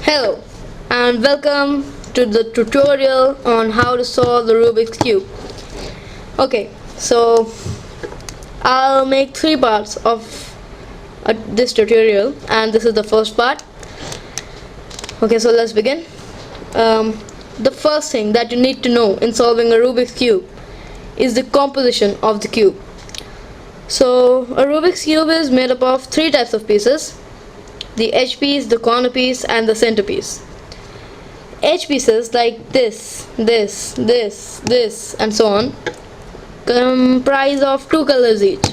Hello and welcome to the tutorial on how to solve the Rubik's Cube. Okay, so I'll make three parts of this tutorial and this is the first part. Okay, so let's begin. The first thing that you need to know in solving a Rubik's Cube is the composition of the cube. So a Rubik's Cube is made up of three types of pieces: the edge piece, the corner piece, and the centerpiece. Edge pieces like this, and so on comprise of two colors each.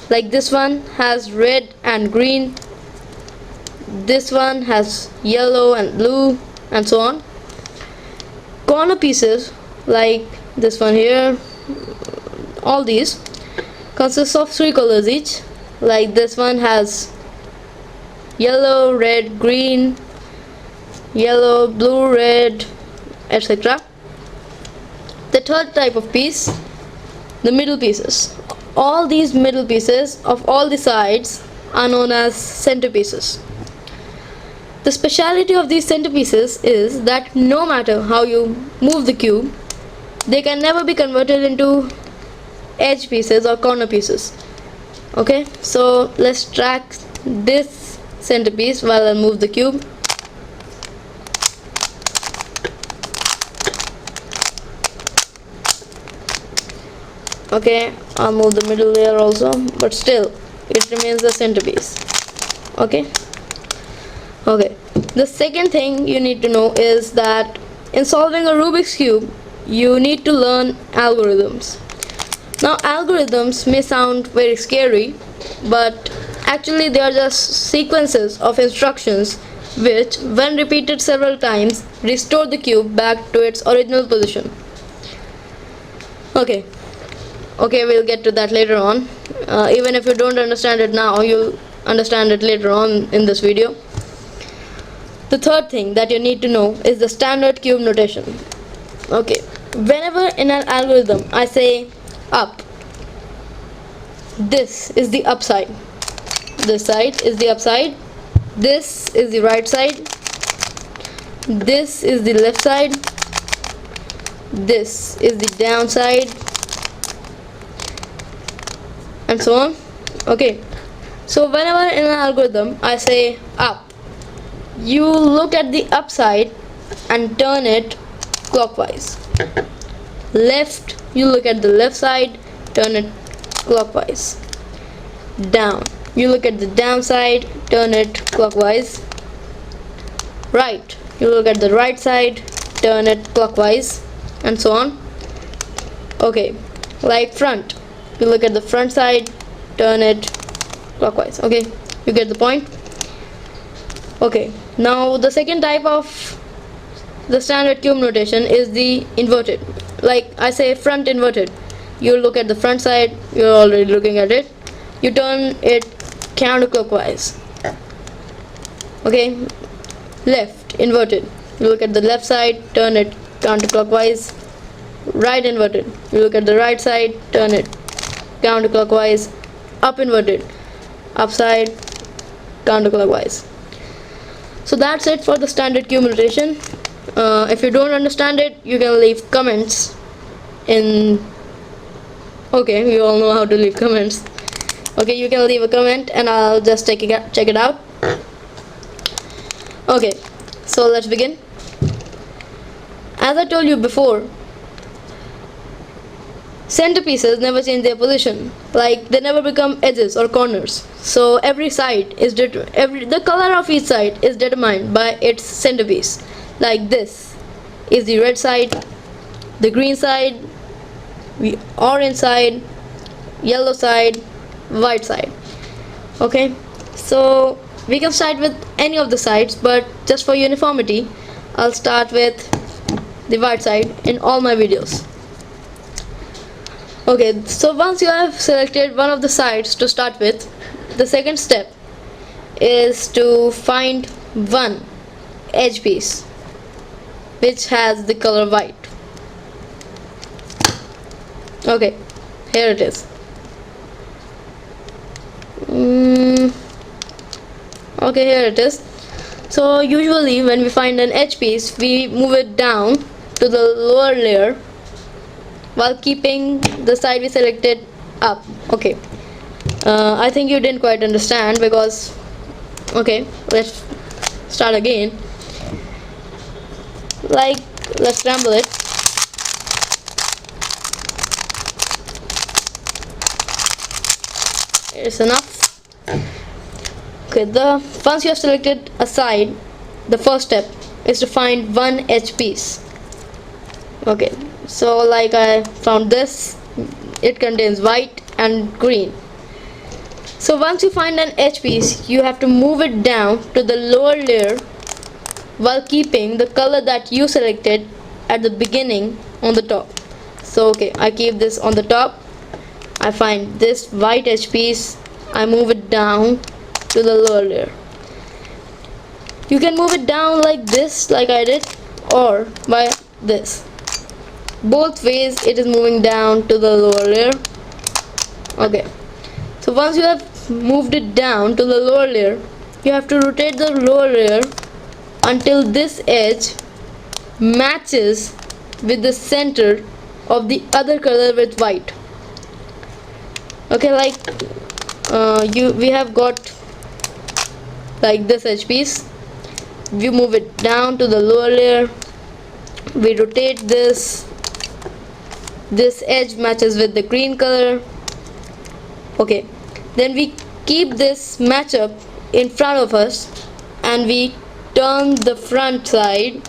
Like this one has red and green, this one has yellow and blue, and so on. Corner pieces like this one here, all these consist of three colors each. Like this one has yellow, red, green, yellow, blue, red, etc. The third type of piece, the middle pieces. All these middle pieces of all the sides are known as centerpieces. The speciality of these centerpieces is that no matter how you move the cube, they can never be converted into edge pieces or corner pieces. Okay, so let's track this centerpiece while I move the cube. Okay, I'll move the middle layer also, but still it remains the centerpiece. Okay, the second thing you need to know is that in solving a Rubik's Cube you need to learn algorithms. Now algorithms may sound very scary, but actually they are just sequences of instructions which, when repeated several times, restore the cube back to its original position. Okay, we'll get to that later on. Even if you don't understand it now, you'll understand it later on in this video. The third thing that you need to know is the standard cube notation. Okay, whenever in an algorithm I say up, this is the upside, this side is the upside, this is the right side, this is the left side, this is the downside, and so on. Okay, so whenever in an algorithm I say up, you look at the upside and turn it clockwise. Left, you look at the left side, turn it clockwise. Down, you look at the downside, turn it clockwise. Right, you look at the right side, turn it clockwise, and so on. Okay, like front, you look at the front side, turn it clockwise. Okay, you get the point. Okay, now the second type of the standard cube notation is the inverted. Like I say front inverted, you look at the front side, you're already looking at it, you turn it counterclockwise. Okay, left inverted, you look at the left side, turn it counterclockwise. Right inverted, you look at the right side, turn it counterclockwise. Up inverted, upside, counterclockwise. So that's it for the standard cube notation. If you don't understand it, you can leave comments in. Okay, you all know how to leave comments. Okay, you can leave a comment and I'll just check it out. Okay, so let's begin. As I told you before, centerpieces never change their position. Like they never become edges or corners. So every side is the color of each side is determined by its centerpiece. Like this is the red side, the green side, the orange side, yellow side, white side. Okay, so we can start with any of the sides, but just for uniformity I'll start with the white side in all my videos. Okay, so once you have selected one of the sides to start with, the second step is to find one edge piece which has the color white. Okay, here it is. Okay, here it is. So usually when we find an edge piece, we move it down to the lower layer while keeping the side we selected up. Okay, I think you didn't quite understand, because okay, let's start again. Like, let's scramble it. It's enough. Okay, once you have selected a side, the first step is to find one edge piece. Okay, so like I found this, it contains white and green. So once you find an edge piece, you have to move it down to the lower layer while keeping the color that you selected at the beginning on the top. So okay, I keep this on the top. I find this white edge piece, I move it down to the lower layer. You can move it down like this, like I did, or by this. Both ways it is moving down to the lower layer. Okay, so once you have moved it down to the lower layer, you have to rotate the lower layer until this edge matches with the center of the other color with white. Okay, like we have got like this edge piece. We move it down to the lower layer, we rotate this edge matches with the green color. Okay, then we keep this matchup in front of us and we turn the front side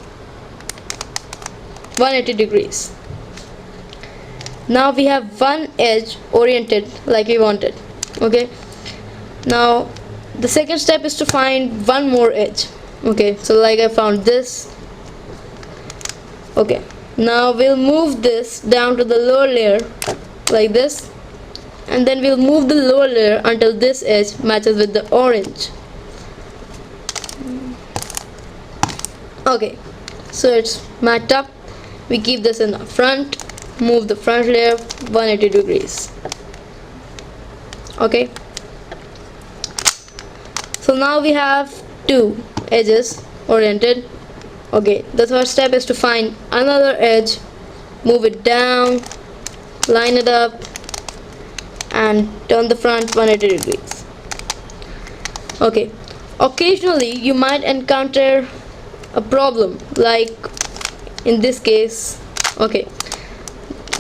180 degrees. Now we have one edge oriented like we wanted. Okay, now the second step is to find one more edge. Okay, so like I found this. Okay, now we'll move this down to the lower layer like this, and then we'll move the lower layer until this edge matches with the orange. Okay, so it's matched up. We keep this in the front, move the front layer 180 degrees. Okay, so now we have two edges oriented. Okay, the third step is to find another edge, move it down, line it up, and turn the front 180 degrees. Okay, occasionally you might encounter a problem, like in this case. Okay,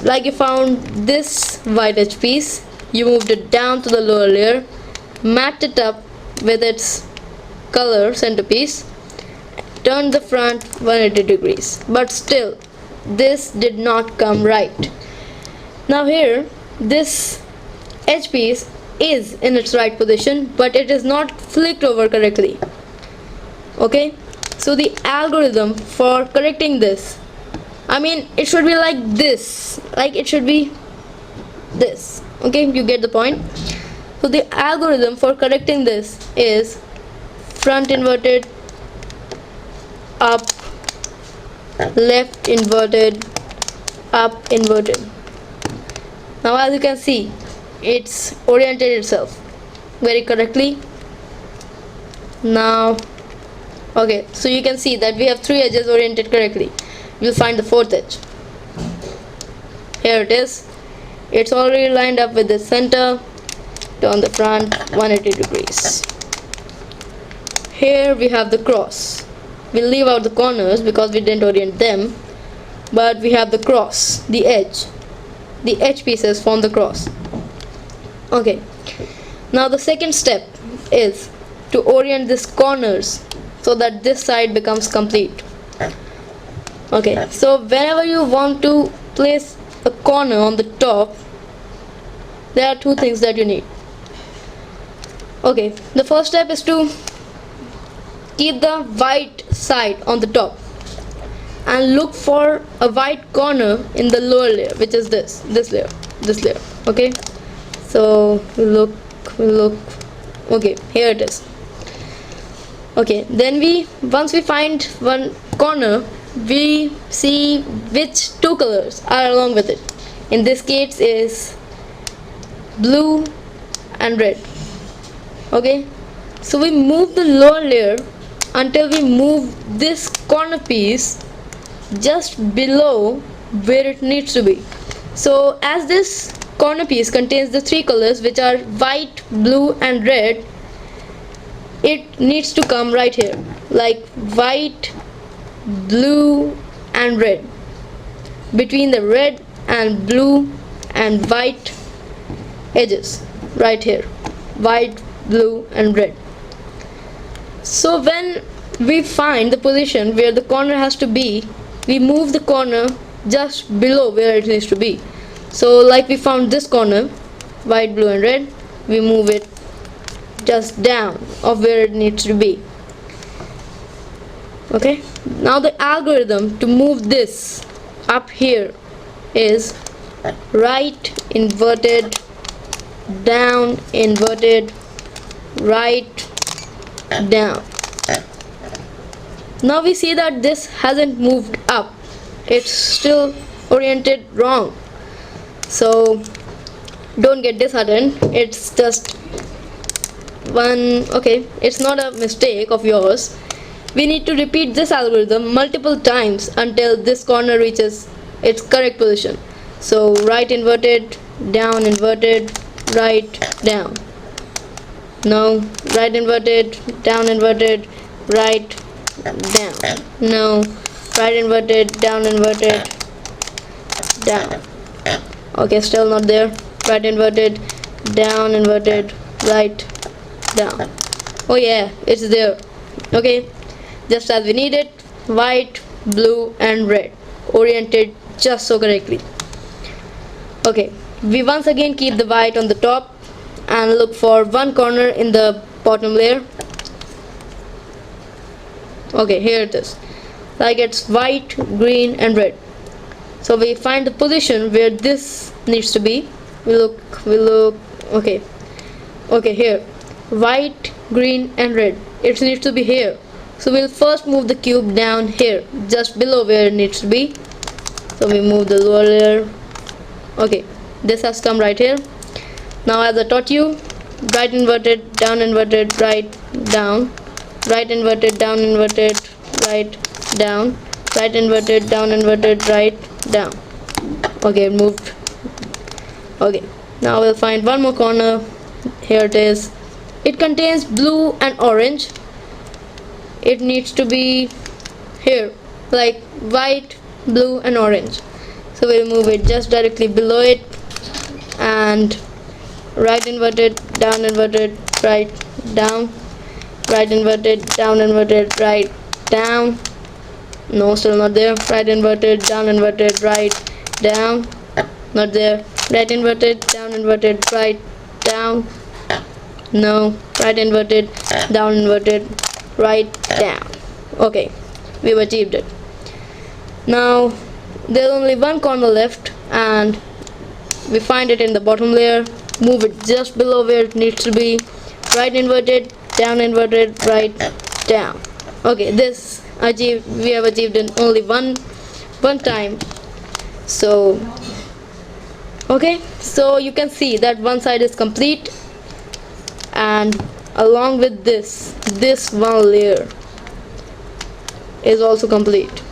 like you found this white edge piece, you moved it down to the lower layer, matched it up with its color centerpiece, turned the front 180 degrees, but still this did not come right. Now here this edge piece is in its right position, but it is not flicked over correctly. Okay, so the algorithm for correcting this, I mean, it should be like this, like it should be this. Okay, you get the point. So the algorithm for correcting this is front inverted, up, left inverted, up inverted. Now as you can see, it's oriented itself very correctly. Now okay, so you can see that we have three edges oriented correctly. We'll find the fourth edge. Here it is. It's already lined up with the center. Turn the front 180 degrees. Here we have the cross. We'll leave out the corners because we didn't orient them, but we have the cross, the edge. The edge pieces form the cross. Okay, now the second step is to orient these corners so that this side becomes complete. Okay, so whenever you want to place a corner on the top, there are two things that you need. Okay, the first step is to keep the white side on the top and look for a white corner in the lower layer, which is this layer. Okay, so we look. Okay, here it is. Okay, then once we find one corner, we see which two colors are along with it. In this case is blue and red. Okay, so we move the lower layer until we move this corner piece just below where it needs to be. So as this corner piece contains the three colors, which are white, blue and red, it needs to come right here, like white, blue and red, between the red and blue and white edges, right here, white, blue and red. So when we find the position where the corner has to be, we move the corner just below where it needs to be. So like we found this corner, white, blue and red, we move it just down of where it needs to be. Okay, now the algorithm to move this up here is right inverted, down inverted, right down. Now we see that this hasn't moved up, it's still oriented wrong. So don't get disheartened, it's just it's not a mistake of yours. We need to repeat this algorithm multiple times until this corner reaches its correct position. So right inverted, down inverted, right down. No, right inverted, down inverted, right down. No, right inverted, down inverted, down. Okay, still not there. Right inverted, down inverted, right down. Oh yeah, it's there. Okay, just as we need it, white, blue and red, oriented just so correctly. Okay, we once again keep the white on the top and look for one corner in the bottom layer. Okay, here it is, like it's white, green and red. So we find the position where this needs to be. We look okay, here, white, green and red, it needs to be here. So we'll first move the cube down here, just below where it needs to be. So we move the lower layer. Okay, this has come right here. Now as I taught you, right inverted, down inverted, right down, right inverted, down inverted, right down, right inverted, down inverted, right down. Okay, it moved. Okay, now we'll find one more corner. Here it is. It contains blue and orange. It needs to be here, like white, blue and orange. So we'll move it just directly below it, and right inverted, down inverted, right down, right inverted, down inverted, right down. No, still not there. Right inverted, down inverted, right down. Not there. Right inverted, down inverted, right down. No. Right inverted, down inverted, right down. Okay, we've achieved it. Now there's only one corner left, and we find it in the bottom layer. Move it just below where it needs to be. Right inverted, down inverted, right down. Okay, this we have achieved in only one time. So okay, so you can see that one side is complete, and along with this one layer is also complete.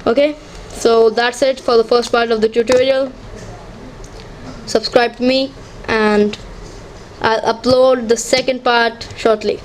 Okay, so that's it for the first part of the tutorial. Subscribe to me and I'll upload the second part shortly.